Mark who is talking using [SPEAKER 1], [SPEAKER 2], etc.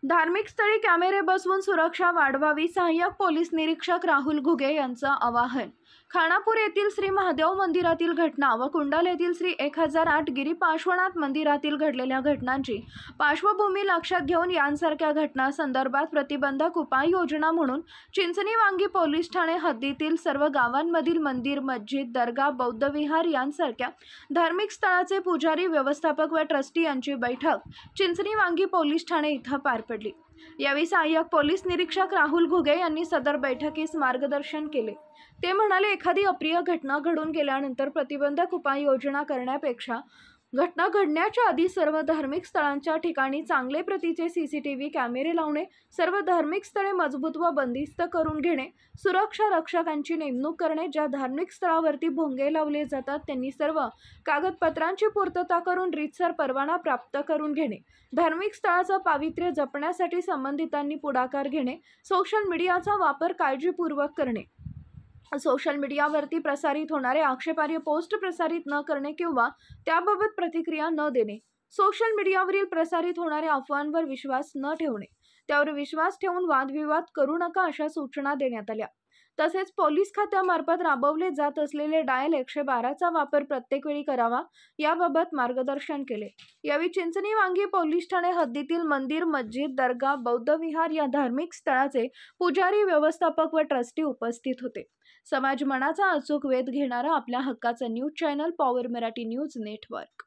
[SPEAKER 1] धार्मिक स्थळी कॅमेरे बसवून सुरक्षा वाढवावी, सहाय्यक पोलीस निरीक्षक राहुल घुगे यांचं आवाहन. खानापूर येथील श्री महादेव मंदिरातील घटना व कुंडल येथील श्री 1008 गिरी पार्श्वनाथ मंदिरातील घडलेल्या घटनांची पार्श्वभूमी लक्षात घेऊन यांसारख्या घटना संदर्भात प्रतिबंधक उपाययोजना म्हणून चिंचणी वांगी पोलीस ठाणे हद्दीतील सर्व गावांमधील मंदिर, मस्जिद, दर्गा, बौद्ध विहार यांसारख्या धार्मिक स्थळाचे पुजारी, व्यवस्थापक व ट्रस्टी यांची बैठक चिंचणी वांगी पोलीस ठाणे इथं पार पडली. यावेळी सहाय्यक पोलीस निरीक्षक राहुल घुगे यांनी सदर बैठकीस मार्गदर्शन केले. ते म्हणाले, एखादी अप्रिय घटना घडून गेल्यानंतर प्रतिबंधक उपाययोजना करण्यापेक्षा घटना घडण्याच्या आधी सर्व धार्मिक स्थळांच्या ठिकाणी चांगले प्रतीचे सीसीटीव्ही कॅमेरे लावणे, सर्व धार्मिक स्थळे मजबूत व बंदिस्त करून घेणे, सुरक्षा रक्षकांची नेमणूक करणे, ज्या धार्मिक स्थळावरती भोंगे लावले जातात त्यांनी सर्व कागदपत्रांची पूर्तता करून रीतसर परवाना प्राप्त करून घेणे, धार्मिक स्थळाचं पावित्र्य जपण्यासाठी संबंधितांनी पुढाकार घेणे, सोशल मीडियाचा वापर काळजीपूर्वक करणे, सोशल मीडियावरती प्रसारित होणारे आक्षेपार्ह पोस्ट प्रसारित न करणे किंवा त्याबाबत प्रतिक्रिया न देणे, सोशल मीडियावरील प्रसारित होणाऱ्या अफवांवर विश्वास न ठेवणे, त्यावर विश्वास ठेवून वादविवाद करू नका अशा सूचना देण्यात आल्या. तसेच पोलीस खात्यामार्फत राबवले जात असलेले डायल 112 चा वापर प्रत्येक वेळी करावा याबाबत मार्गदर्शन केले. यावेळी चिंचणी वांगी पोलीस ठाणे हद्दीतील मंदिर, मस्जिद, दर्गा, बौद्ध विहार या धार्मिक स्थळाचे पुजारी, व्यवस्थापक व ट्रस्टी उपस्थित होते. समाज मनाचा अचूक वेध घेणारा आपल्या हक्काचा news channel power Marathi news network.